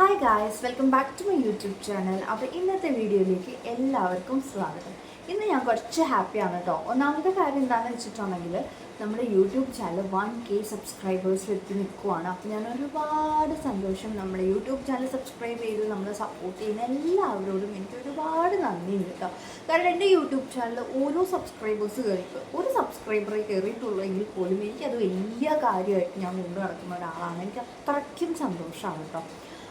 Hi guys, welcome back to my YouTube channel. അപ്പോൾ ഇന്നത്തെ വീഡിയോയിലേക്ക് എല്ലാവർക്കും സ്വാഗതം. ഇന്ന് ഞാൻ കുറച്ച് ഹാപ്പിയാണ് കേട്ടോ. ഒന്നാമത്തെ കാര്യം എന്താണെന്ന് വെച്ചിട്ടുണ്ടെങ്കിൽ നമ്മുടെ യൂട്യൂബ് ചാനൽ 1K സബ്സ്ക്രൈബേഴ്സിലെത്തി നിൽക്കുവാണ്. അപ്പോൾ ഞാൻ ഒരുപാട് സന്തോഷം. നമ്മുടെ യൂട്യൂബ് ചാനൽ സബ്സ്ക്രൈബ് ചെയ്ത് നമ്മളെ സപ്പോർട്ട് ചെയ്യുന്ന എല്ലാവരോടും എനിക്ക് ഒരുപാട് നന്ദിയുണ്ട് കേട്ടോ. കാരണം എൻ്റെ യൂട്യൂബ് ചാനൽ ഓരോ സബ്സ്ക്രൈബേഴ്സ് കയറിയിട്ട് ഒരു സബ്സ്ക്രൈബറെ കയറിയിട്ടുള്ളൂ എങ്കിൽ പോലും എനിക്കത് വലിയ കാര്യമായിട്ട് ഞാൻ കൊണ്ടു നടക്കുന്ന ഒരാളാണ്. എനിക്ക് അത്രയ്ക്കും സന്തോഷമാണ് കേട്ടോ.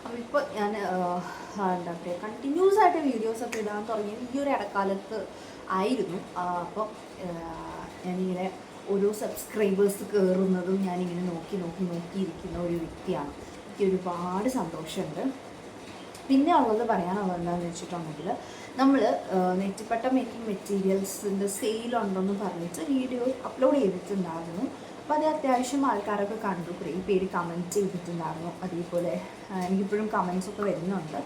അപ്പോൾ ഇപ്പോൾ ഞാൻ എന്താ പറയുക, കണ്ടിന്യൂസ് ആയിട്ട് വീഡിയോസൊക്കെ ഇടാൻ തുടങ്ങിയത് ഈ ഒരു ഇടക്കാലത്ത് ആയിരുന്നു. അപ്പോൾ ഞാനിങ്ങനെ ഓരോ സബ്സ്ക്രൈബേഴ്സ് കയറുന്നതും ഞാനിങ്ങനെ നോക്കിയിരിക്കുന്ന ഒരു വ്യക്തിയാണ്. എനിക്ക് ഒരുപാട് സന്തോഷമുണ്ട്. പിന്നെ ഉള്ളത് പറയാനുള്ളത് എന്താണെന്ന് വെച്ചിട്ടുണ്ടെങ്കിൽ നമ്മൾ നെറ്റിപ്പട്ട മേക്കിംഗ് മെറ്റീരിയൽസിൻ്റെ സെയിലുണ്ടെന്ന് പറഞ്ഞിട്ട് വീഡിയോ അപ്ലോഡ് ചെയ്തിട്ടുണ്ടായിരുന്നു. അപ്പോൾ അത് അത്യാവശ്യം ആൾക്കാരൊക്കെ കണ്ടു, കുറേ പേര് കമൻറ്റ് ചെയ്തിട്ടുണ്ടായിരുന്നു. അതേപോലെ എനിക്കിപ്പോഴും കമൻസൊക്കെ വരുന്നുണ്ട്.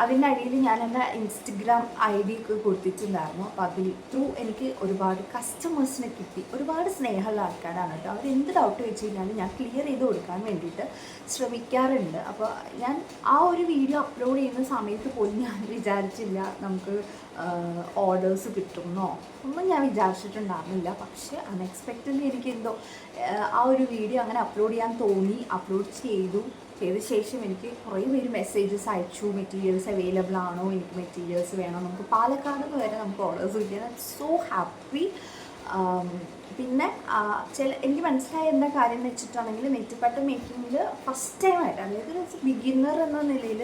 അതിൻ്റെ അടിയിൽ ഞാൻ എൻ്റെ ഇൻസ്റ്റഗ്രാം ID ഒക്കെ കൊടുത്തിട്ടുണ്ടായിരുന്നു. അപ്പോൾ അതിൽ ത്രൂ എനിക്ക് ഒരുപാട് കസ്റ്റമേഴ്സിനെ കിട്ടി. ഒരുപാട് സ്നേഹമുള്ള ആൾക്കാരാണ് കേട്ടോ. അവർ എന്ത് ഡൗട്ട് വെച്ച് കഴിഞ്ഞാലും ഞാൻ ക്ലിയർ ചെയ്ത് കൊടുക്കാൻ വേണ്ടിയിട്ട് ശ്രമിക്കാറുണ്ട്. അപ്പോൾ ഞാൻ ആ ഒരു വീഡിയോ അപ്ലോഡ് ചെയ്യുന്ന സമയത്ത് പോലും ഞാൻ വിചാരിച്ചില്ല നമുക്ക് ഓർഡേഴ്സ് കിട്ടുമെന്നോ ഒന്നും ഞാൻ വിചാരിച്ചിട്ടുണ്ടായിരുന്നില്ല. പക്ഷേ അൺഎക്സ്പെക്റ്റഡ്ലി എനിക്കെന്തോ ആ ഒരു വീഡിയോ അങ്ങനെ അപ്ലോഡ് ചെയ്യാൻ തോന്നി. അപ്ലോഡ് ചെയ്ത ശേഷം എനിക്ക് കുറേ പേര് മെസ്സേജസ് അയച്ചു, മെറ്റീരിയൽസ് അവൈലബിൾ ആണോ, എനിക്ക് മെറ്റീരിയൽസ് വേണം, നമുക്ക് പാലക്കാട് നിന്ന് വരെ നമുക്ക് ഓർഡേഴ്സ് കിട്ടിയത് സോ ഹാപ്പി. പിന്നെ എനിക്ക് മനസ്സിലായ എന്താ കാര്യം എന്ന് വെച്ചിട്ടുണ്ടെങ്കിൽ നെറ്റിപ്പട്ട മേക്കിങ്ങിൽ ഫസ്റ്റ് ടൈമായിട്ട്, അതായത് ഒരു ബിഗിന്നർ എന്ന നിലയിൽ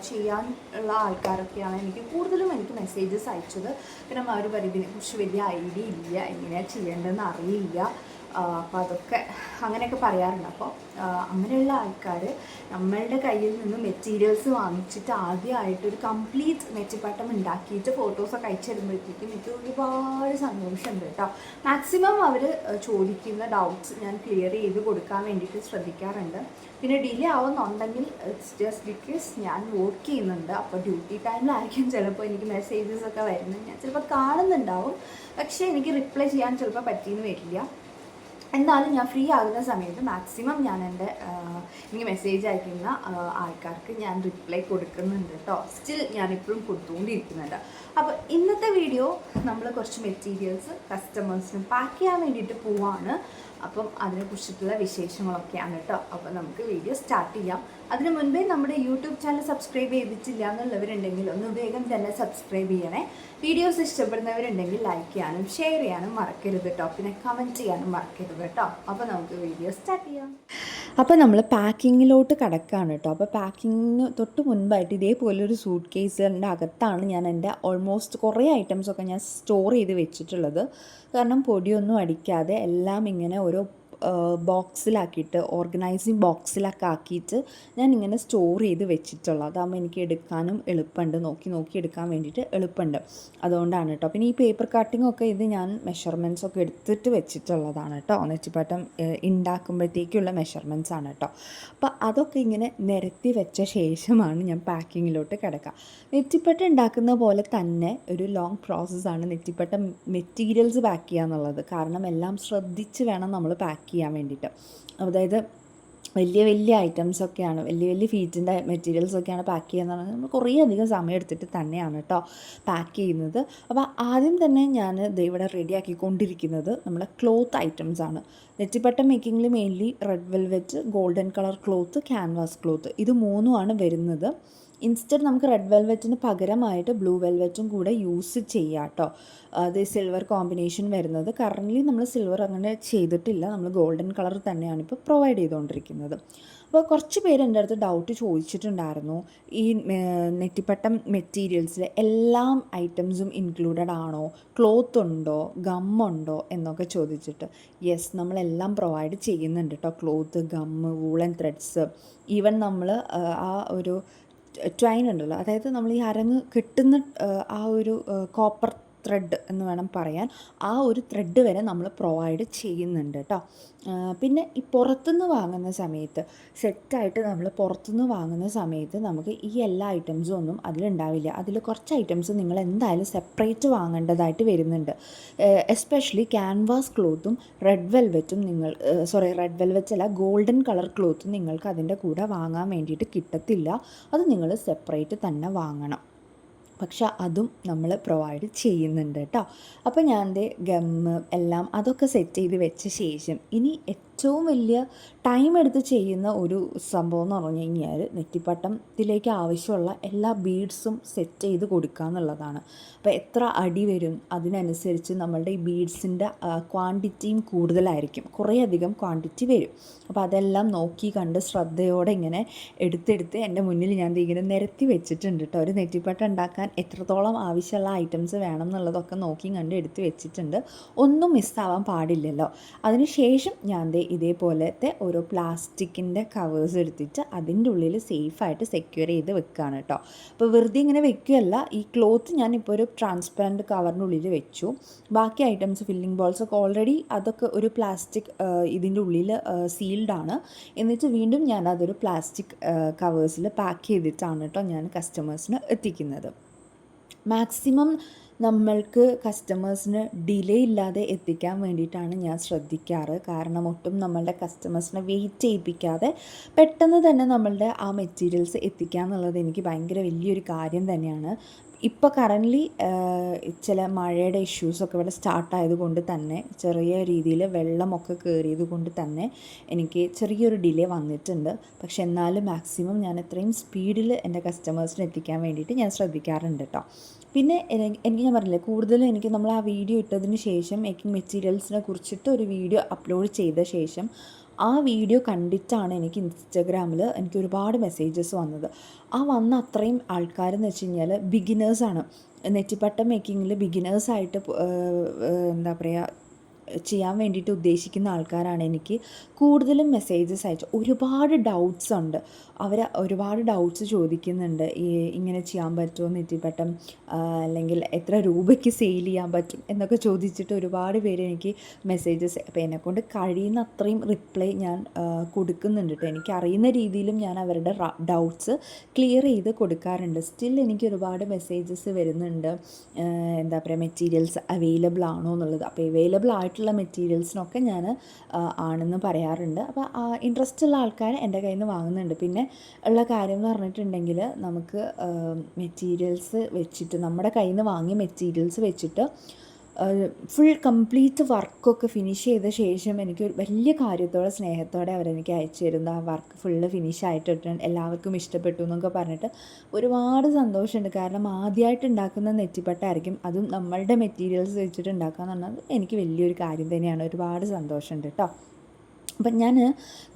ചെയ്യാൻ ഉള്ള ആൾക്കാരൊക്കെയാണ് എനിക്ക് മെസ്സേജസ് അയച്ചത്. പിന്നെ അവർ പറയും ഇതിനെക്കുറിച്ച് വലിയ ഐഡിയ ഇല്ല, എങ്ങനെയാണ് ചെയ്യേണ്ടതെന്ന് അറിയില്ല. അപ്പോൾ അതൊക്കെ അങ്ങനെയൊക്കെ പറയാറുണ്ട്. അപ്പോൾ അങ്ങനെയുള്ള ആൾക്കാർ നമ്മളുടെ കയ്യിൽ നിന്ന് മെറ്റീരിയൽസ് വാങ്ങിച്ചിട്ട് ആദ്യമായിട്ടൊരു കംപ്ലീറ്റ് നെറ്റിപ്പട്ടം ഉണ്ടാക്കിയിട്ട് ഫോട്ടോസൊക്കെ അയച്ചു തരുമ്പോഴത്തേക്കും എനിക്ക് ഒരുപാട് സന്തോഷമുണ്ട് കേട്ടോ. മാക്സിമം അവർ ചോദിക്കുന്ന ഡൗട്ട്സ് ഞാൻ ക്ലിയർ ചെയ്ത് കൊടുക്കാൻ വേണ്ടിയിട്ട് ശ്രദ്ധിക്കാറുണ്ട്. പിന്നെ ഡിലേ ആവുന്നുണ്ടെങ്കിൽ ഇറ്റ്സ് ജസ്റ്റ് ബിക്കോസ് ഞാൻ വർക്ക് ചെയ്യുന്നുണ്ട്. അപ്പോൾ ഡ്യൂട്ടി ടൈമിലായിരിക്കും ചിലപ്പോൾ എനിക്ക് മെസ്സേജസ് ഒക്കെ വരുന്നത്. ഞാൻ ചിലപ്പോൾ കാണുന്നുണ്ടാവും, പക്ഷേ എനിക്ക് റിപ്ലൈ ചെയ്യാൻ ചിലപ്പോൾ പറ്റിയെന്ന് വരില്ല. എന്നാലും ഞാൻ ഫ്രീ ആകുന്ന സമയത്ത് മാക്സിമം ഞാൻ എനിക്ക് മെസ്സേജ് അയക്കുന്ന ആൾക്കാർക്ക് ഞാൻ റിപ്ലൈ കൊടുക്കുന്നുണ്ട് കേട്ടോ. സ്റ്റിൽ ഞാനിപ്പോഴും കൊടുത്തുകൊണ്ടിരിക്കുന്നുണ്ട്. അപ്പോൾ ഇന്നത്തെ വീഡിയോ നമ്മൾ കുറച്ച് മെറ്റീരിയൽസ് കസ്റ്റമേഴ്സിന് പാക്ക് ചെയ്യാൻ വേണ്ടിയിട്ട് പോവാണ്. അപ്പം അതിനെക്കുറിച്ചിട്ടുള്ള വിശേഷങ്ങളൊക്കെയാണ് കേട്ടോ. അപ്പോൾ നമുക്ക് വീഡിയോ സ്റ്റാർട്ട് ചെയ്യാം. അതിന് മുൻപേ നമ്മുടെ യൂട്യൂബ് ചാനൽ സബ്സ്ക്രൈബ് ചെയ്തിട്ടില്ല എന്നുള്ളവരുണ്ടെങ്കിൽ ഒന്ന് വേഗം തന്നെ സബ്സ്ക്രൈബ് ചെയ്യണേ. വീഡിയോസ് ഇഷ്ടപ്പെടുന്നവരുണ്ടെങ്കിൽ ലൈക്ക് ചെയ്യാനും ഷെയർ ചെയ്യാനും മറക്കരുത് കേട്ടോ. പിന്നെ കമൻറ്റ് ചെയ്യാനും മറക്കരുത് കേട്ടോ. അപ്പോൾ നമുക്ക് വീഡിയോ സ്റ്റാർട്ട് ചെയ്യാം. അപ്പോൾ നമ്മൾ പാക്കിങ്ങിലോട്ട് കിടക്കുകയാണ് കേട്ടോ. അപ്പോൾ പാക്കിങ്ങിന് തൊട്ട് മുൻപായിട്ട് ഇതേപോലൊരു സൂട്ട് കേസിൻ്റെ അകത്താണ് ഞാൻ എൻ്റെ ഓൾമോസ്റ്റ് കുറേ ഐറ്റംസൊക്കെ ഞാൻ സ്റ്റോർ ചെയ്ത് വെച്ചിട്ടുള്ളത്. കാരണം പൊടിയൊന്നും അടിക്കാതെ എല്ലാം ഇങ്ങനെ ഓരോ ബോക്സിലാക്കിയിട്ട്, ഓർഗനൈസിങ് ബോക്സിലൊക്കെ ആക്കിയിട്ട് ഞാൻ ഇങ്ങനെ സ്റ്റോർ ചെയ്ത് വെച്ചിട്ടുള്ളത്. അതാകുമ്പോൾ എനിക്ക് എടുക്കാനും എളുപ്പമുണ്ട്, നോക്കി എടുക്കാൻ വേണ്ടിയിട്ട് എളുപ്പമുണ്ട്. അതുകൊണ്ടാണ് കേട്ടോ. പിന്നെ ഈ പേപ്പർ കട്ടിങ്ങൊക്കെ ഇത് ഞാൻ മെഷർമെൻറ്റ്സ് ഒക്കെ എടുത്തിട്ട് വെച്ചിട്ടുള്ളതാണ് കേട്ടോ. നെറ്റിപ്പട്ടം ഉണ്ടാക്കുമ്പോഴത്തേക്കുള്ള മെഷർമെൻറ്റ്സ് ആണ് കേട്ടോ. അപ്പോൾ അതൊക്കെ ഇങ്ങനെ നിരത്തി വെച്ച ശേഷമാണ് ഞാൻ പാക്കിങ്ങിലോട്ട് കിടക്കുക. നെറ്റിപ്പട്ടം ഉണ്ടാക്കുന്ന പോലെ തന്നെ ഒരു ലോങ് പ്രോസസ്സാണ് നെറ്റിപ്പട്ടം മെറ്റീരിയൽസ് പാക്ക് ചെയ്യുക എന്നുള്ളത്. കാരണം എല്ലാം ശ്രദ്ധിച്ച് വേണം നമ്മൾ പാക്ക് ചെയ്യാൻ വേണ്ടിയിട്ട്. അതായത് വലിയ ഐറ്റംസൊക്കെയാണ്, വലിയ ഫീറ്റിൻ്റെ മെറ്റീരിയൽസൊക്കെയാണ് പാക്ക് ചെയ്യുന്നത് പറഞ്ഞാൽ നമ്മൾ കുറേ അധികം സമയം എടുത്തിട്ട് തന്നെയാണ് കേട്ടോ പാക്ക് ചെയ്യുന്നത്. അപ്പോൾ ആദ്യം തന്നെ ഞാൻ ഇവിടെ റെഡിയാക്കിക്കൊണ്ടിരിക്കുന്നത് നമ്മുടെ ക്ലോത്ത് ഐറ്റംസാണ്. നെറ്റിപ്പട്ടം മേക്കിങ്ങിൽ mainly red velvet, golden colour cloth, canvas cloth, ഇത് മൂന്നുമാണ് വരുന്നത്. ഇൻസ്റ്റഡ് നമുക്ക് റെഡ് വെൽവെറ്റിന് പകരമായിട്ട് ബ്ലൂ വെൽവെറ്റും കൂടെ യൂസ് ചെയ്യാം കേട്ടോ. അത് സിൽവർ കോമ്പിനേഷൻ വരുന്നത്. കറൻ്റ്ലി നമ്മൾ സിൽവർ അങ്ങനെ ചെയ്തിട്ടില്ല, നമ്മൾ ഗോൾഡൻ കളർ തന്നെയാണ് ഇപ്പോൾ പ്രൊവൈഡ് ചെയ്തുകൊണ്ടിരിക്കുന്നത്. അപ്പോൾ കുറച്ച് പേര് എൻ്റെ അടുത്ത് ഡൗട്ട് ചോദിച്ചിട്ടുണ്ടായിരുന്നു, ഈ നെറ്റിപ്പട്ടം മെറ്റീരിയൽസിൽ എല്ലാം ഐറ്റംസും ഇൻക്ലൂഡഡ് ആണോ, ക്ലോത്ത് ഉണ്ടോ, ഗമ്മുണ്ടോ എന്നൊക്കെ ചോദിച്ചിട്ട്. യെസ്, നമ്മളെല്ലാം പ്രൊവൈഡ് ചെയ്യുന്നുണ്ട് കേട്ടോ. Cloth, gum, woollen threads, even നമ്മൾ ആ ഒരു ട്വൈൻ ഉണ്ടല്ലോ, അതായത് നമ്മൾ ഈ അരങ്ങ് കെട്ടുന്ന ആ ഒരു കോപ്പർ ത്രെഡ് എന്ന് വേണം പറയാൻ, ആ ഒരു ത്രെഡ് വരെ നമ്മൾ പ്രൊവൈഡ് ചെയ്യുന്നുണ്ട് കേട്ടോ. പിന്നെ ഈ പുറത്തുനിന്ന് വാങ്ങുന്ന സമയത്ത്, സെറ്റായിട്ട് നമ്മൾ പുറത്തുനിന്ന് വാങ്ങുന്ന സമയത്ത് നമുക്ക് ഈ എല്ലാ ഐറ്റംസും ഒന്നും അതിലുണ്ടാവില്ല. അതിൽ കുറച്ച് ഐറ്റംസ് നിങ്ങൾ എന്തായാലും സെപ്പറേറ്റ് വാങ്ങേണ്ടതായിട്ട് വരുന്നുണ്ട്. എസ്പെഷ്യലി ക്യാൻവാസ് ക്ലോത്തും റെഡ് വെൽവെറ്റും റെഡ് വെൽവെറ്റ് അല്ല, ഗോൾഡൻ കളർ ക്ലോത്തും നിങ്ങൾക്ക് അതിൻ്റെ കൂടെ വാങ്ങാൻ വേണ്ടിയിട്ട് കിട്ടത്തില്ല. അത് നിങ്ങൾ സെപ്പറേറ്റ് തന്നെ വാങ്ങണം. പക്ഷെ അതും നമ്മൾ പ്രൊവൈഡ് ചെയ്യുന്നുണ്ട് കേട്ടോ. അപ്പോൾ ഞാൻ ഗമ്മ് എല്ലാം അതൊക്കെ സെറ്റ് ചെയ്ത് വെച്ച ശേഷം ഇനി ഏറ്റവും വലിയ ടൈം എടുത്ത് ചെയ്യുന്ന ഒരു സംഭവം എന്ന് പറഞ്ഞു കഴിഞ്ഞാൽ നെറ്റിപ്പട്ടത്തിലേക്ക് ആവശ്യമുള്ള എല്ലാ ബീഡ്സും സെറ്റ് ചെയ്ത് കൊടുക്കുക എന്നുള്ളതാണ്. അപ്പോൾ എത്ര അടി വരും അതിനനുസരിച്ച് നമ്മളുടെ ഈ ബീഡ്സിൻ്റെ ക്വാണ്ടിറ്റിയും കൂടുതലായിരിക്കും, കുറേയധികം ക്വാണ്ടിറ്റി വരും. അപ്പോൾ അതെല്ലാം നോക്കി കണ്ട് ശ്രദ്ധയോടെ ഇങ്ങനെ എടുത്തെടുത്ത് എൻ്റെ മുന്നിൽ ഞാൻ ഇങ്ങനെ നിരത്തി വെച്ചിട്ടുണ്ട് കേട്ടോ. ഒരു നെറ്റിപ്പട്ട ഉണ്ടാക്കാൻ എത്രത്തോളം ആവശ്യമുള്ള ഐറ്റംസ് വേണം എന്നുള്ളതൊക്കെ നോക്കി കണ്ട് എടുത്ത് വെച്ചിട്ടുണ്ട്. ഒന്നും മിസ്സാവാൻ പാടില്ലല്ലോ. അതിനുശേഷം ഞാൻ ഇതേപോലത്തെ ഓരോ പ്ലാസ്റ്റിക്കിൻ്റെ കവേഴ്സ് എടുത്തിട്ട് അതിൻ്റെ ഉള്ളിൽ സേഫായിട്ട് സെക്യൂർ ചെയ്ത് വെക്കുകയാണ് കേട്ടോ. അപ്പോൾ വെറുതെ ഇങ്ങനെ വെക്കുകയല്ല, ഈ ക്ലോത്ത് ഞാനിപ്പോൾ ഒരു ട്രാൻസ്പെറൻറ്റ് കവറിൻ്റെ ഉള്ളിൽ വെച്ചു. ബാക്കി ഐറ്റംസ് ഫില്ലിംഗ് ബോൾസൊക്കെ ഓൾറെഡി അതൊക്കെ ഒരു പ്ലാസ്റ്റിക് ഇതിൻ്റെ ഉള്ളിൽ സീൽഡാണ്. എന്നിട്ട് വീണ്ടും ഞാൻ അതൊരു പ്ലാസ്റ്റിക് കവേഴ്സിൽ പാക്ക് ചെയ്തിട്ടാണ് കേട്ടോ ഞാൻ കസ്റ്റമേഴ്സിന് എത്തിക്കുന്നത്. മാക്സിമം നമ്മൾക്ക് കസ്റ്റമേഴ്സിന് ഡിലേ ഇല്ലാതെ എത്തിക്കാൻ വേണ്ടിയിട്ടാണ് ഞാൻ ശ്രദ്ധിക്കാറ്. കാരണം ഒട്ടും നമ്മളുടെ കസ്റ്റമേഴ്സിനെ വെയിറ്റ് ചെയ്യിപ്പിക്കാതെ പെട്ടെന്ന് തന്നെ നമ്മളുടെ ആ മെറ്റീരിയൽസ് എത്തിക്കുക എന്നുള്ളത് എനിക്ക് ഭയങ്കര വലിയൊരു കാര്യം തന്നെയാണ്. ഇപ്പോൾ കറൻ്റ്ലി ചില മഴയുടെ ഇഷ്യൂസൊക്കെ ഇവിടെ സ്റ്റാർട്ടായത് കൊണ്ട് തന്നെ, ചെറിയ രീതിയിൽ വെള്ളമൊക്കെ കയറിയത് കൊണ്ട് തന്നെ എനിക്ക് ചെറിയൊരു ഡിലേ വന്നിട്ടുണ്ട്. പക്ഷെ എന്നാലും മാക്സിമം ഞാൻ എത്രയും സ്പീഡിൽ എൻ്റെ കസ്റ്റമേഴ്സിന് എത്തിക്കാൻ വേണ്ടിയിട്ട് ഞാൻ ശ്രദ്ധിക്കാറുണ്ട് കേട്ടോ. പിന്നെ എനിക്ക് ഞാൻ പറഞ്ഞില്ലേ, കൂടുതലും എനിക്ക് നമ്മൾ ആ വീഡിയോ ഇട്ടതിന് ശേഷം മേക്കിംഗ് മെറ്റീരിയൽസിനെ കുറിച്ചിട്ട് ഒരു വീഡിയോ അപ്ലോഡ് ചെയ്ത ശേഷം ആ വീഡിയോ കണ്ടിട്ടാണ് എനിക്ക് ഇൻസ്റ്റഗ്രാമിൽ എനിക്ക് ഒരുപാട് മെസ്സേജസ് വന്നത്. ആ വന്ന അത്രയും ആൾക്കാരെന്ന് വെച്ച് കഴിഞ്ഞാൽ ബിഗിനേഴ്സാണ്, നെറ്റിപ്പട്ട മേക്കിങ്ങിൽ ബിഗിനേഴ്സായിട്ട് എന്താ പറയുക ചെയ്യാൻ വേണ്ടിയിട്ട് ഉദ്ദേശിക്കുന്ന ആൾക്കാരാണ് എനിക്ക് കൂടുതലും മെസ്സേജസ് അയച്ചു. ഒരുപാട് ഡൗട്ട്സ് ഉണ്ട്, അവർ ഒരുപാട് ഡൗട്ട്സ് ചോദിക്കുന്നുണ്ട്. ഇങ്ങനെ ചെയ്യാൻ പറ്റുമോ നെറ്റിപ്പട്ടം, അല്ലെങ്കിൽ എത്ര രൂപയ്ക്ക് സെയിൽ ചെയ്യാൻ പറ്റും എന്നൊക്കെ ചോദിച്ചിട്ട് ഒരുപാട് പേര് എനിക്ക് മെസ്സേജസ്. അപ്പോൾ എന്നെക്കൊണ്ട് കഴിയുന്ന അത്രയും റിപ്ലൈ ഞാൻ കൊടുക്കുന്നുണ്ട് കേട്ടോ. എനിക്കറിയുന്ന രീതിയിലും ഞാൻ അവരുടെ ഡൗട്ട്സ് ക്ലിയർ ചെയ്ത് കൊടുക്കാറുണ്ട്. സ്റ്റിൽ എനിക്ക് ഒരുപാട് മെസ്സേജസ് വരുന്നുണ്ട്, എന്താ പറയുക, മെറ്റീരിയൽസ് അവൈലബിൾ ആണോ എന്നുള്ളത്. അപ്പോൾ അവൈലബിൾ ആയിട്ടുള്ള മെറ്റീരിയൽസിനൊക്കെ ഞാൻ ആണെന്ന് പറയാറുണ്ട്. അപ്പോൾ ഇൻട്രസ്റ്റ് ഉള്ള ആൾക്കാർ എൻ്റെ കയ്യിൽ നിന്ന് വാങ്ങുന്നുണ്ട്. പിന്നെ ഉള്ള കാര്യം എന്ന് പറഞ്ഞിട്ടുണ്ടെങ്കിൽ, നമുക്ക് മെറ്റീരിയൽസ് വെച്ചിട്ട്, നമ്മുടെ കയ്യിൽ നിന്ന് വാങ്ങിയ മെറ്റീരിയൽസ് വെച്ചിട്ട് ഫുൾ കംപ്ലീറ്റ് വർക്കൊക്കെ ഫിനിഷ് ചെയ്ത ശേഷം എനിക്ക് വലിയ കാര്യത്തോടെ സ്നേഹത്തോടെ അവരെനിക്ക് അയച്ചു തരുന്ന ആ വർക്ക് ഫുള്ള് ഫിനിഷ് ആയിട്ടിട്ട് എല്ലാവർക്കും ഇഷ്ടപ്പെട്ടു എന്നൊക്കെ പറഞ്ഞിട്ട് ഒരുപാട് സന്തോഷമുണ്ട്. കാരണം ആദ്യമായിട്ട് ഉണ്ടാക്കുന്ന നെറ്റിപ്പട്ടായിരിക്കും, അതും നമ്മളുടെ മെറ്റീരിയൽസ് വെച്ചിട്ട് ഉണ്ടാക്കുക എന്ന് പറഞ്ഞാൽ എനിക്ക് വലിയൊരു കാര്യം തന്നെയാണ്. ഒരുപാട് സന്തോഷമുണ്ട് കേട്ടോ. അപ്പം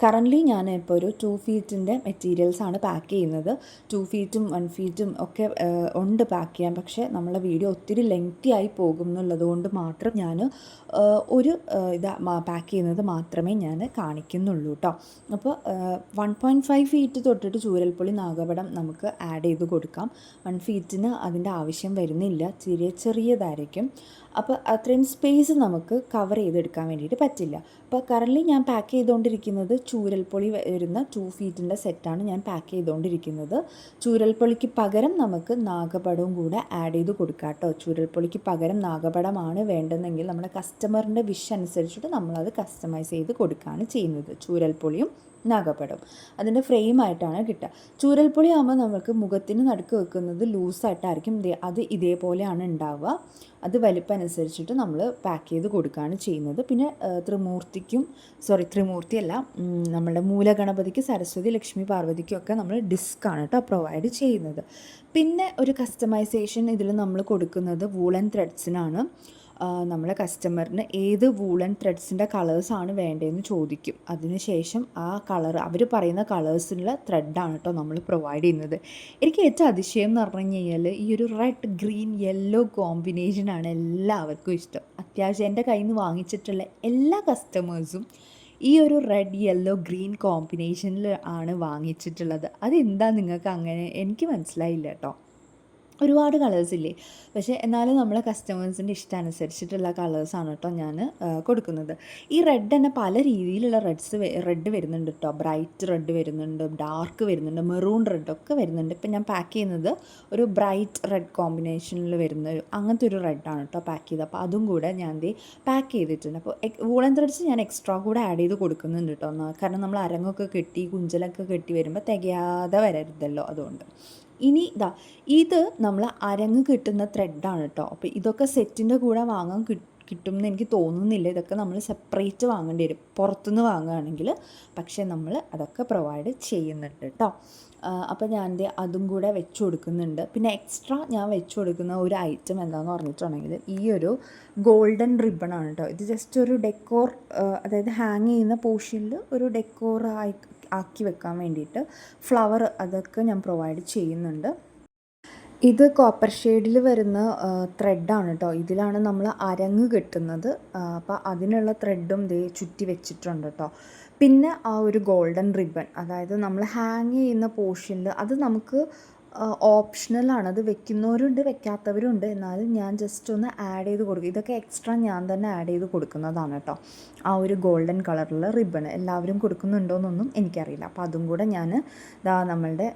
കറൻ്റ്ലി ഞാൻ ഇപ്പോൾ ഒരു 2 ഫീറ്റിൻ്റെ മെറ്റീരിയൽസാണ് പാക്ക് ചെയ്യുന്നത്. 2 ഫീറ്റും 1 ഫീറ്റും ഒക്കെ ഉണ്ട് പാക്ക് ചെയ്യാൻ. പക്ഷേ നമ്മളെ വീഡിയോ ഒത്തിരി ലെങ്തി ആയി പോകും എന്നുള്ളത് കൊണ്ട് മാത്രം ഞാൻ ഒരു പാക്ക് ചെയ്യുന്നത് മാത്രമേ ഞാൻ കാണിക്കുന്നുള്ളൂ കേട്ടോ. അപ്പോൾ 1.5 ഫീറ്റ് തൊട്ടിട്ട് ചൂരൽപ്പൊളി നാഗപടം നമുക്ക് ആഡ് ചെയ്ത് കൊടുക്കാം. 1 ഫീറ്റിന് അതിൻ്റെ ആവശ്യം വരുന്നില്ല, ചെറിയതായിരിക്കും. അപ്പോൾ അത്രയും സ്പേസ് നമുക്ക് കവർ ചെയ്തെടുക്കാൻ വേണ്ടിയിട്ട് പറ്റില്ല. അപ്പോൾ കറൻ്റ്ലി ഞാൻ പാക്ക് ചെയ്തുകൊണ്ടിരിക്കുന്നത് ചൂരൽപ്പൊളി വരുന്ന 2 ഫീറ്റിൻ്റെ സെറ്റാണ് ഞാൻ പാക്ക് ചെയ്തുകൊണ്ടിരിക്കുന്നത്. ചൂരൽപ്പൊളിക്ക് പകരം നമുക്ക് നാഗപടവും കൂടെ ആഡ് ചെയ്ത് കൊടുക്കാം കേട്ടോ. ചൂരൽപ്പൊളിക്ക് പകരം നാഗപടമാണ് വേണ്ടതെങ്കിൽ നമ്മുടെ കസ്റ്റമറിൻ്റെ വിഷ് അനുസരിച്ചിട്ട് നമ്മളത് കസ്റ്റമൈസ് ചെയ്ത് കൊടുക്കുകയാണ് ചെയ്യുന്നത്. ചൂരൽപ്പൊളിയും നാഗപടം അതിൻ്റെ ഫ്രെയിമായിട്ടാണ് കിട്ടുക. ചൂരൽപ്പൊളി ആകുമ്പോൾ നമുക്ക് മുഖത്തിന് നടുക്ക് വെക്കുന്നത് ലൂസായിട്ടായിരിക്കും, അത് ഇതേപോലെയാണ് ഉണ്ടാവുക. അത് വലിപ്പം അനുസരിച്ചിട്ട് നമ്മൾ പാക്ക് ചെയ്ത് കൊടുക്കുകയാണ് ചെയ്യുന്നത്. പിന്നെ ത്രിമൂർത്തിയല്ല, നമ്മുടെ മൂലഗണപതിക്ക്, സരസ്വതി, ലക്ഷ്മി, പാർവതിക്കും ഒക്കെ നമ്മൾ ഡിസ്ക്കാണ് കേട്ടോ പ്രൊവൈഡ് ചെയ്യുന്നത്. പിന്നെ ഒരു കസ്റ്റമൈസേഷൻ ഇതിൽ നമ്മൾ കൊടുക്കുന്നത് വൂളൻ ത്രെഡ്സിനാണ്. നമ്മളെ കസ്റ്റമറിന് ഏത് വൂളൻ ത്രെഡ്സിൻ്റെ കളേഴ്സാണ് വേണ്ടതെന്ന് ചോദിക്കും. അതിനുശേഷം ആ കളർ അവർ പറയുന്ന കളേഴ്സിനുള്ള ത്രെഡാണ് കേട്ടോ നമ്മൾ പ്രൊവൈഡ് ചെയ്യുന്നത്. എനിക്ക് ഏറ്റവും അതിശയം എന്ന് പറഞ്ഞു കഴിഞ്ഞാൽ ഈ ഒരു റെഡ് ഗ്രീൻ യെല്ലോ കോമ്പിനേഷനാണ് എല്ലാവർക്കും ഇഷ്ടം. അത്യാവശ്യം എൻ്റെ കയ്യിൽ നിന്ന് വാങ്ങിച്ചിട്ടുള്ള എല്ലാ കസ്റ്റമേഴ്സും ഈ ഒരു റെഡ് യെല്ലോ ഗ്രീൻ കോമ്പിനേഷനിൽ ആണ് വാങ്ങിച്ചിട്ടുള്ളത്. അതെന്താ നിങ്ങൾക്ക് അങ്ങനെ എനിക്ക് മനസ്സിലായില്ല കേട്ടോ. ഒരുപാട് കളേഴ്സില്ലേ, പക്ഷേ എന്നാലും നമ്മളെ കസ്റ്റമേഴ്സിൻ്റെ ഇഷ്ടമനുസരിച്ചിട്ടുള്ള കളേഴ്സാണ് കേട്ടോ ഞാൻ കൊടുക്കുന്നത്. ഈ റെഡ് തന്നെ പല രീതിയിലുള്ള റെഡ് വരുന്നുണ്ട് കേട്ടോ. ബ്രൈറ്റ് റെഡ് വരുന്നുണ്ട്, ഡാർക്ക് വരുന്നുണ്ട്, മെറൂൺ റെഡൊക്കെ വരുന്നുണ്ട്. ഇപ്പം ഞാൻ പാക്ക് ചെയ്യുന്നത് ഒരു ബ്രൈറ്റ് റെഡ് കോമ്പിനേഷനിൽ വരുന്ന അങ്ങനത്തെ ഒരു റെഡാണ് കേട്ടോ പാക്ക് ചെയ്തത്. അപ്പോൾ അതും കൂടെ ഞാൻ പാക്ക് ചെയ്തിട്ടുണ്ട്. അപ്പോൾ വൂളൻ ത്രെഡ്സ് ഞാൻ എക്സ്ട്രാ കൂടെ ആഡ് ചെയ്ത് കൊടുക്കുന്നുണ്ട് കേട്ടോ. കാരണം നമ്മൾ അരങ്ങൊക്കെ കെട്ടി കുഞ്ചലൊക്കെ കെട്ടി വരുമ്പോൾ തികയാതെ വരരുതല്ലോ, അതുകൊണ്ട്. ഇനി ഇത് നമ്മൾ അരങ്ങ് കിട്ടുന്ന ത്രെഡാണ് കേട്ടോ. അപ്പോൾ ഇതൊക്കെ സെറ്റിൻ്റെ കൂടെ വാങ്ങാൻ കിട്ടും എന്ന് എനിക്ക് തോന്നുന്നില്ല. ഇതൊക്കെ നമ്മൾ സെപ്പറേറ്റ് വാങ്ങേണ്ടി വരും പുറത്തുനിന്ന് വാങ്ങുകയാണെങ്കിൽ. പക്ഷേ നമ്മൾ അതൊക്കെ പ്രൊവൈഡ് ചെയ്യുന്നുണ്ട് കേട്ടോ. അപ്പോൾ ഞാൻ അതും കൂടെ വെച്ച് കൊടുക്കുന്നുണ്ട്. പിന്നെ എക്സ്ട്രാ ഞാൻ വെച്ച് കൊടുക്കുന്ന ഒരു ഐറ്റം എന്താണെന്ന് പറഞ്ഞിട്ടുണ്ടെങ്കിൽ ഈ ഒരു ഗോൾഡൻ റിബണാണ് കേട്ടോ. ഇത് ജസ്റ്റ് ഒരു ഡെക്കോർ, അതായത് ഹാങ് ചെയ്യുന്ന പോർഷനിൽ ഒരു ഡെക്കോർ ആക്കി വെക്കാൻ വേണ്ടിയിട്ട് ഫ്ലവർ അതൊക്കെ ഞാൻ പ്രൊവൈഡ് ചെയ്യുന്നുണ്ട്. ഇത് കോപ്പർ ഷെയ്ഡിൽ വരുന്ന ത്രെഡാണ് കേട്ടോ. ഇതിലാണ് നമ്മൾ അരങ്ങ് കെട്ടുന്നത്. അപ്പോൾ അതിനുള്ള ത്രെഡും ചുറ്റി വെച്ചിട്ടുണ്ട് കേട്ടോ. പിന്നെ ആ ഒരു ഗോൾഡൻ റിബൺ, അതായത് നമ്മൾ ഹാങ് ചെയ്യുന്ന പോർഷനിൽ അത് നമുക്ക് ഓപ്ഷണലാണ്. അത് വെക്കുന്നവരുണ്ട്, വെക്കാത്തവരുണ്ട്. എന്നാലും ഞാൻ ജസ്റ്റ് ഒന്ന് ആഡ് ചെയ്ത് കൊടുക്കും. ഇതൊക്കെ എക്സ്ട്രാ ഞാൻ തന്നെ ആഡ് ചെയ്ത് കൊടുക്കുന്നതാണ് കേട്ടോ. ആ ഒരു ഗോൾഡൻ കളറുള്ള റിബൺ എല്ലാവരും കൊടുക്കുന്നുണ്ടോയെന്നൊന്നും എനിക്കറിയില്ല. അപ്പോൾ അതും കൂടെ ഞാൻ നമ്മളുടെ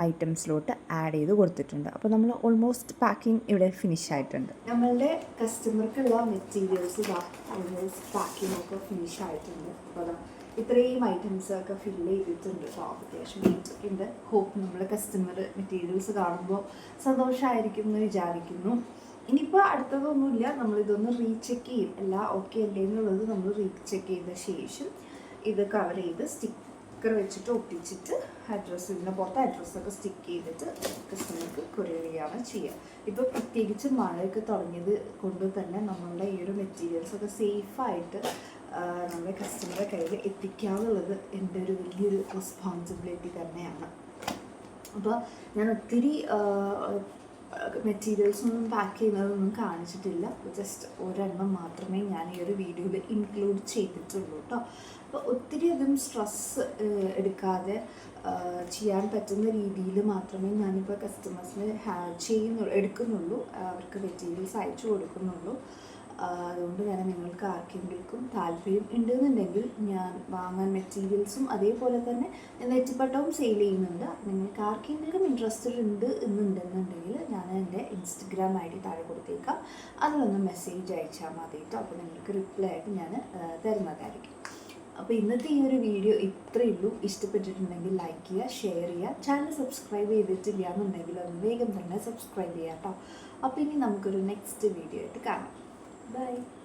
ഐറ്റംസിലോട്ട് ആഡ് ചെയ്ത് കൊടുത്തിട്ടുണ്ട്. അപ്പോൾ നമ്മൾ ഓൾമോസ്റ്റ് പാക്കിംഗ് ഇവിടെ ഫിനിഷ് ആയിട്ടുണ്ട്. നമ്മളുടെ കസ്റ്റമർക്കുള്ള മെറ്റീരിയൽസ് ഓൾമോസ്റ്റ് പാക്കിംഗ് ഒക്കെ ഫിനിഷ് ആയിട്ടുണ്ട്. അപ്പോൾ ഇത്രയും ഐറ്റംസൊക്കെ ഫില്ല് ചെയ്തിട്ടുണ്ട് കേട്ടോ. അത്യാവശ്യം വെയിറ്റൊക്കെ ഉണ്ട്. ഹോപ്പ് നമ്മൾ കസ്റ്റമർ മെറ്റീരിയൽസ് കാണുമ്പോൾ സന്തോഷമായിരിക്കും എന്ന് വിചാരിക്കുന്നു. ഇനിയിപ്പോൾ അടുത്തതൊന്നുമില്ല, നമ്മളിതൊന്ന് റീചെക്ക് ചെയ്യും. എല്ലാം ഓക്കെ അല്ലേ എന്നുള്ളത് നമ്മൾ റീചെക്ക് ചെയ്ത ശേഷം ഇത് കവർ ചെയ്ത് സ്റ്റിക്കർ വെച്ചിട്ട് ഒട്ടിച്ചിട്ട് ഇതിൻ്റെ പുറത്ത് അഡ്രസ്സൊക്കെ സ്റ്റിക്ക് ചെയ്തിട്ട് കസ്റ്റമർക്ക് കൊറിയർ ചെയ്യുകയാണ് ചെയ്യുക. ഇപ്പോൾ പ്രത്യേകിച്ച് മഴയൊക്കെ തുടങ്ങിയത് കൊണ്ട് തന്നെ നമ്മളുടെ ഈ ഒരു മെറ്റീരിയൽസൊക്കെ സേഫായിട്ട് നമ്മുടെ കസ്റ്റമറുടെ കയ്യിൽ എത്തിക്കാന്നുള്ളത് എൻ്റെ ഒരു വലിയൊരു റെസ്പോൺസിബിലിറ്റി തന്നെയാണ്. അപ്പോൾ ഞാൻ ഒത്തിരി മെറ്റീരിയൽസൊന്നും പാക്ക് ചെയ്യുന്നതൊന്നും കാണിച്ചിട്ടില്ല. ജസ്റ്റ് ഒരെണ്ണം മാത്രമേ ഞാൻ ഈ ഒരു വീഡിയോയിൽ ഇൻക്ലൂഡ് ചെയ്തിട്ടുള്ളൂ കേട്ടോ. അപ്പോൾ ഒത്തിരി അധികം സ്ട്രെസ് എടുക്കാതെ ചെയ്യാൻ പറ്റുന്ന രീതിയിൽ മാത്രമേ ഞാനിപ്പോൾ കസ്റ്റമേഴ്സിന് എടുക്കുന്നുള്ളൂ, അവർക്ക് മെറ്റീരിയൽസ് അയച്ചു കൊടുക്കുന്നുള്ളൂ. അതുകൊണ്ട് തന്നെ നിങ്ങൾക്ക് ആർക്കെങ്കിലും താല്പര്യം ഉണ്ടെന്നുണ്ടെങ്കിൽ ഞാൻ വാങ്ങാൻ മെറ്റീരിയൽസും അതേപോലെ തന്നെ നെറ്റിപ്പട്ടവും സെയിൽ ചെയ്യുന്നുണ്ട്. നിങ്ങൾക്ക് ആർക്കെങ്കിലും ഇൻട്രസ്റ്റഡ് എന്നുണ്ടെന്നുണ്ടെങ്കിൽ ഞാൻ എൻ്റെ ഇൻസ്റ്റഗ്രാം ID താഴെ കൊടുത്തേക്കാം. അതിലൊന്ന് മെസ്സേജ് അയച്ചാൽ മതി കേട്ടോ. അപ്പോൾ നിങ്ങൾക്ക് റിപ്ലൈ ആയിട്ട് ഞാൻ തരുന്നതായിരിക്കും. അപ്പോൾ ഇന്നത്തെ ഈ ഒരു വീഡിയോ ഇത്രയേ ഉള്ളൂ. ഇഷ്ടപ്പെട്ടിട്ടുണ്ടെങ്കിൽ ലൈക്ക് ചെയ്യുക, ഷെയർ ചെയ്യുക. ചാനൽ സബ്സ്ക്രൈബ് ചെയ്തിട്ടില്ല എന്നുണ്ടെങ്കിൽ ഒന്ന് വേഗം തന്നെ സബ്സ്ക്രൈബ് ചെയ്യാം കേട്ടോ. അപ്പോൾ ഇനി നമുക്കൊരു നെക്സ്റ്റ് വീഡിയോ ആയിട്ട് കാണാം. Bye.